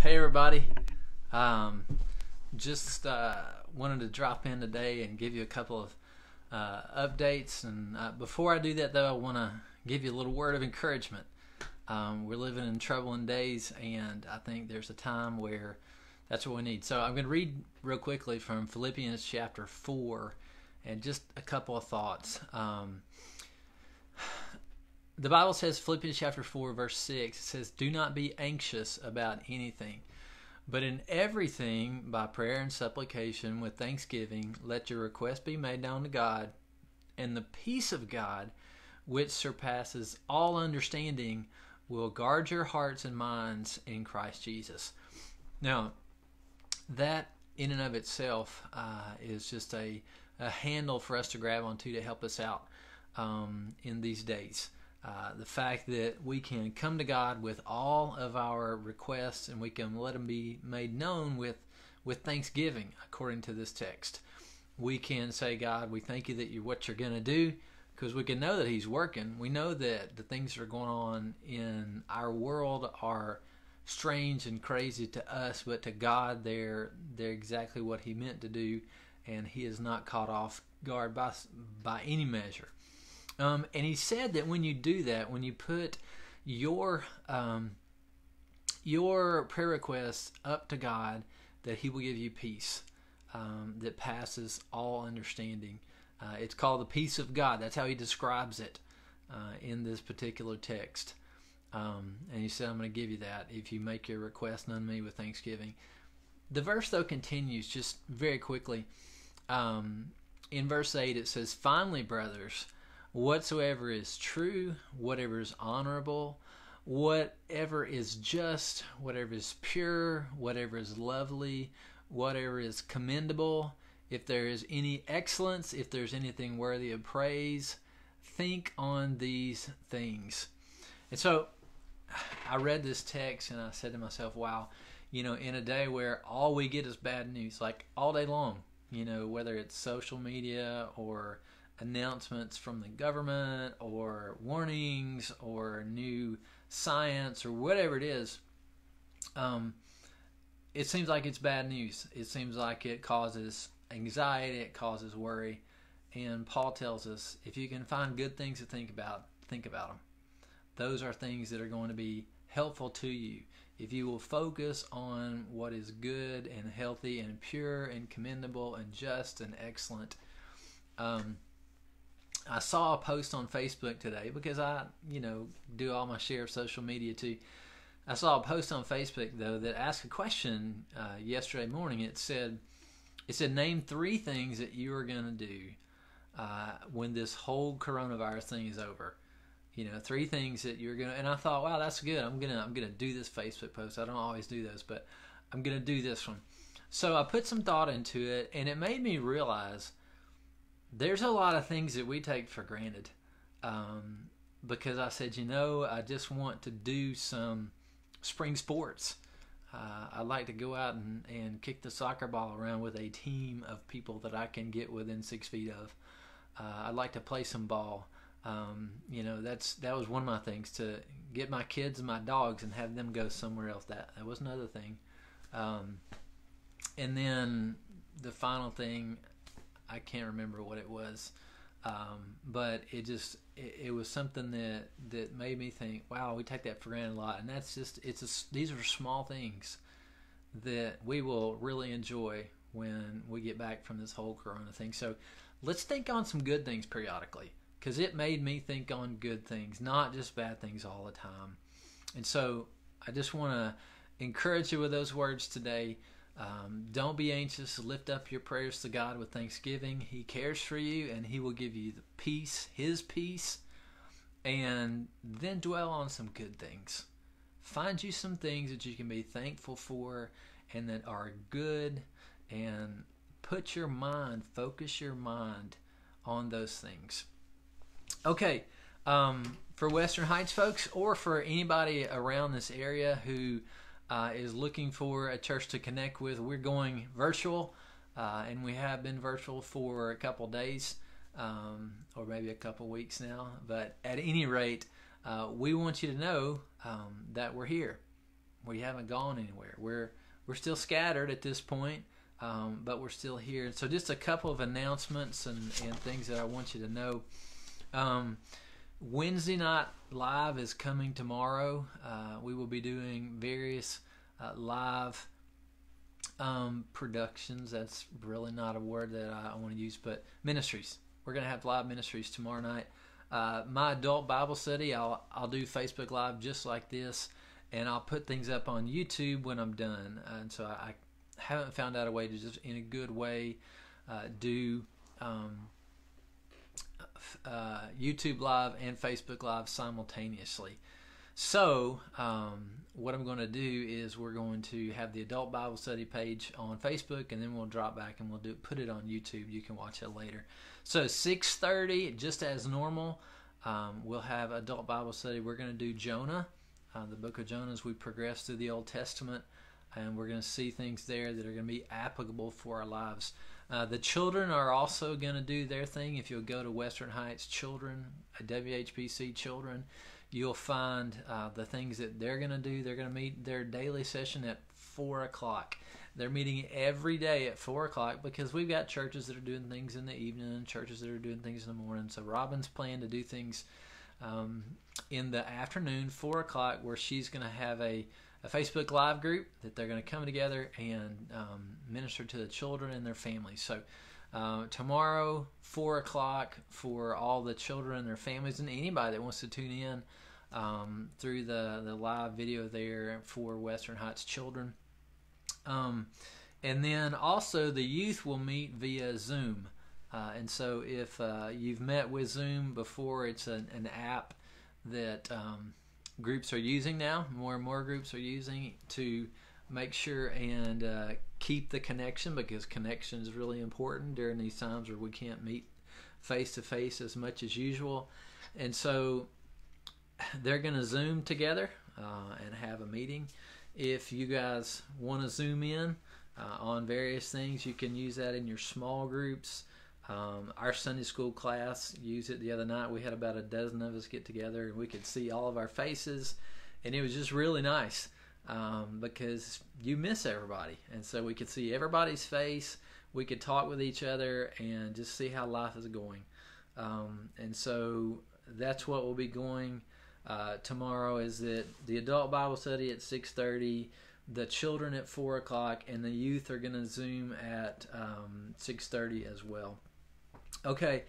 Hey everybody, um, just wanted to drop in today and give you a couple of updates. And before I do that, though, I want to give you a little word of encouragement. We're living in troubling days, and I think there's a time where that's what we need. So I'm going to read real quickly from Philippians chapter 4, and just a couple of thoughts. The Bible says, Philippians chapter 4, verse 6, it says, "Do not be anxious about anything, but in everything, by prayer and supplication, with thanksgiving, let your requests be made known to God, and the peace of God, which surpasses all understanding, will guard your hearts and minds in Christ Jesus." Now, that in and of itself is just a handle for us to grab onto to help us out in these days. The fact that we can come to God with all of our requests, and we can let them be made known with thanksgiving, according to this text. We can say, "God, we thank you that what you're going to do," because we can know that He's working. We know that the things that are going on in our world are strange and crazy to us, but to God, they're exactly what He meant to do, and He is not caught off guard by any measure. And He said that when you do that, when you put your prayer requests up to God, that He will give you peace that passes all understanding. It's called the peace of God. That's how He describes it in this particular text. And He said, "I'm going to give you that if you make your request known to me with thanksgiving." The verse, though, continues just very quickly. In verse 8, it says, "Finally, brothers, whatsoever is true, whatever is honorable, whatever is just, whatever is pure, whatever is lovely, whatever is commendable, if there is any excellence, if there's anything worthy of praise, think on these things." And so I read this text and I said to myself, wow, in a day where all we get is bad news, like all day long, whether it's social media or announcements from the government or warnings or new science or whatever it is, it seems like it's bad news. It seems like it causes anxiety, it causes worry. And Paul tells us, if you can find good things to think about them. Those are things that are going to be helpful to you. If you will focus on what is good and healthy and pure and commendable and just and excellent. I saw a post on Facebook today, because I, do all my share of social media too. I saw a post on Facebook, though, that asked a question yesterday morning. It said, name 3 things that you are going to do when this whole coronavirus thing is over. 3 things that you're gonna. And I thought, wow, that's good. I'm gonna do this Facebook post. I don't always do those, but I'm gonna do this one. So I put some thought into it, and it made me realize there's a lot of things that we take for granted. Because I said, I just want to do some spring sports. I'd like to go out and kick the soccer ball around with a team of people that I can get within 6 feet of. I'd like to play some ball. That was one of my things, to get my kids and my dogs and have them go somewhere else. That was another thing. And then the final thing, I can't remember what it was, but it was something that made me think, wow, we take that for granted a lot. And that's these are small things that we will really enjoy when we get back from this whole corona thing. So let's think on some good things periodically, because it made me think on good things, not just bad things all the time. And so I just want to encourage you with those words today. Don't be anxious. Lift up your prayers to God with thanksgiving. He cares for you, and He will give you the peace, His peace. And then dwell on some good things. Find you some things that you can be thankful for and that are good, and focus your mind on those things. Okay, for Western Heights folks, or for anybody around this area who is looking for a church to connect with, we're going virtual, and we have been virtual for a couple days, or maybe a couple weeks now. But at any rate, we want you to know that we're here. We haven't gone anywhere. We're still scattered at this point, but we're still here. So just a couple of announcements and things that I want you to know. Wednesday Night Live is coming tomorrow. We will be doing various live productions. That's really not a word that I want to use, but ministries. We're going to have live ministries tomorrow night. My adult Bible study, I'll do Facebook Live just like this, and I'll put things up on YouTube when I'm done. And so I haven't found out a way to just in a good way do YouTube Live and Facebook Live simultaneously. So what I'm going to do is we're going to have the adult Bible study page on Facebook, and then we'll drop back and we'll put it on YouTube. You can watch it later. So 6:30, just as normal, we'll have adult Bible study. We're going to do Jonah, the book of Jonah, as we progress through the Old Testament, and we're going to see things there that are going to be applicable for our lives. The children are also going to do their thing. If you'll go to Western Heights Children, WHBC Children, you'll find the things that they're going to do. They're going to meet their daily session at 4 o'clock. They're meeting every day at 4 o'clock because we've got churches that are doing things in the evening and churches that are doing things in the morning. So Robin's planned to do things in the afternoon, 4 o'clock, where she's going to have a Facebook Live group that they're going to come together and minister to the children and their families. So tomorrow, 4 o'clock, for all the children and their families and anybody that wants to tune in through the live video there for Western Heights Children. And then also the youth will meet via Zoom. And so if you've met with Zoom before, it's an app that groups are using now. More and more groups are using to make sure and keep the connection, because connection is really important during these times where we can't meet face to face as much as usual. And so they're going to Zoom together and have a meeting. If you guys want to Zoom in on various things, you can use that in your small groups. Our Sunday school class used it the other night. We had about a dozen of us get together, and we could see all of our faces, and it was just really nice because you miss everybody, and so we could see everybody's face. We could talk with each other and just see how life is going. And so that's what will be going tomorrow, is that the adult Bible study at 6:30, the children at 4 o'clock, and the youth are going to Zoom at 6:30 as well. Okay,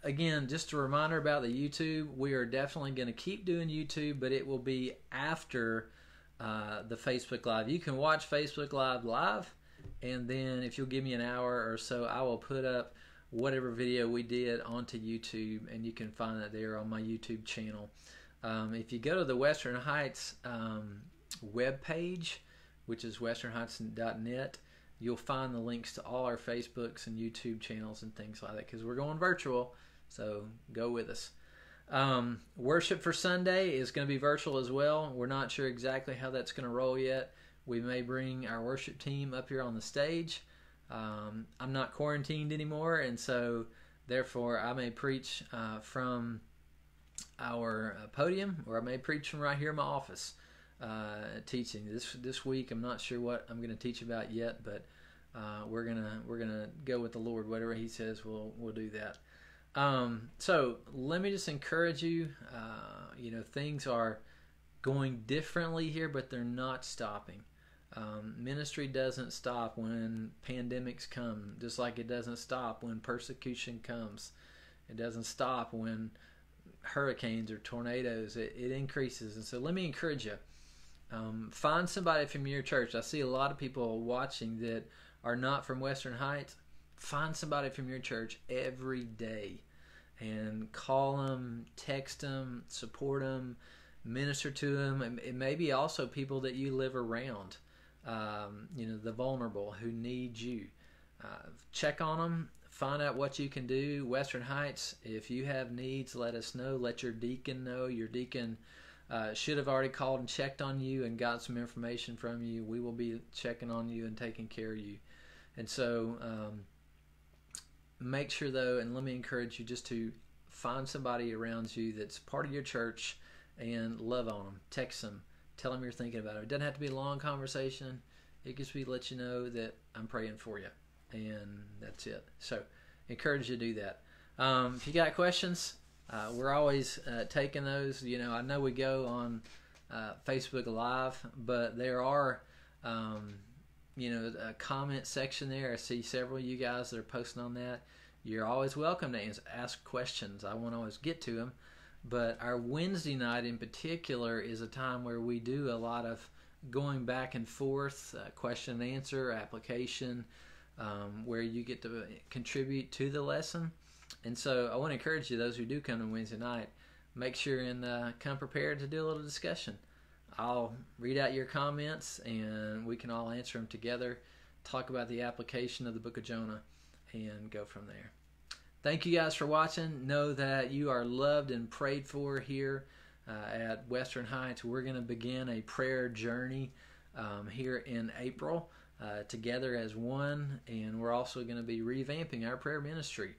again, just a reminder about the YouTube. We are definitely going to keep doing YouTube, but it will be after the Facebook Live. You can watch Facebook Live, and then if you'll give me an hour or so, I will put up whatever video we did onto YouTube, and you can find that there on my YouTube channel. If you go to the Western Heights web page, which is westernheights.net, you'll find the links to all our Facebooks and YouTube channels and things like that, because we're going virtual, so go with us. Worship for Sunday is going to be virtual as well. We're not sure exactly how that's going to roll yet. We may bring our worship team up here on the stage. I'm not quarantined anymore, and so therefore I may preach from our podium, or I may preach from right here in my office. Teaching this week, I'm not sure what I'm going to teach about yet, but we're gonna go with the Lord. Whatever He says, we'll do that. So let me just encourage you. Things are going differently here, but they're not stopping. Ministry doesn't stop when pandemics come, just like it doesn't stop when persecution comes. It doesn't stop when hurricanes or tornadoes. It increases. And so let me encourage you. Find somebody from your church. I see a lot of people watching that are not from Western Heights. Find somebody from your church every day and call them, text them, support them, minister to them. It may be also people that you live around, the vulnerable who need you. Check on them. Find out what you can do. Western Heights, if you have needs, let us know. Let your deacon know. Your deacon should have already called and checked on you and got some information from you. We will be checking on you and taking care of you. And so make sure, though, and let me encourage you just to find somebody around you that's part of your church and love on them. Text them. Tell them you're thinking about it. It doesn't have to be a long conversation. It just be let you know that I'm praying for you, and that's it. So, encourage you to do that. If you got questions, we're always taking those. I know we go on Facebook Live, but there are, a comment section there. I see several of you guys that are posting on that. You're always welcome to ask questions. I won't always get to them, but our Wednesday night in particular is a time where we do a lot of going back and forth, question and answer, application, where you get to contribute to the lesson. And so I want to encourage you, those who do come to Wednesday night, make sure and come prepared to do a little discussion. I'll read out your comments and we can all answer them together, talk about the application of the book of Jonah, and go from there. Thank you guys for watching. Know that you are loved and prayed for here at Western Heights. We're going to begin a prayer journey here in April together as one, and we're also going to be revamping our prayer ministry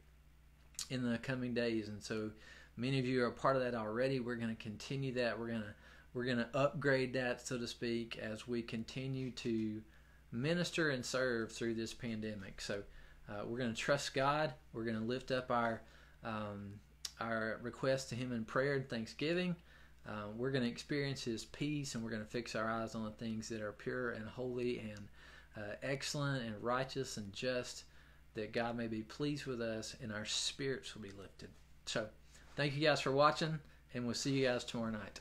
in the coming days. And so many of you are a part of that already. We're going to continue that. We're going to upgrade that, so to speak, as we continue to minister and serve through this pandemic. So we're going to trust God. We're going to lift up our request to Him in prayer and thanksgiving. We're going to experience His peace, and we're going to fix our eyes on the things that are pure and holy and excellent and righteous and just, that God may be pleased with us and our spirits will be lifted. So thank you guys for watching, and we'll see you guys tomorrow night.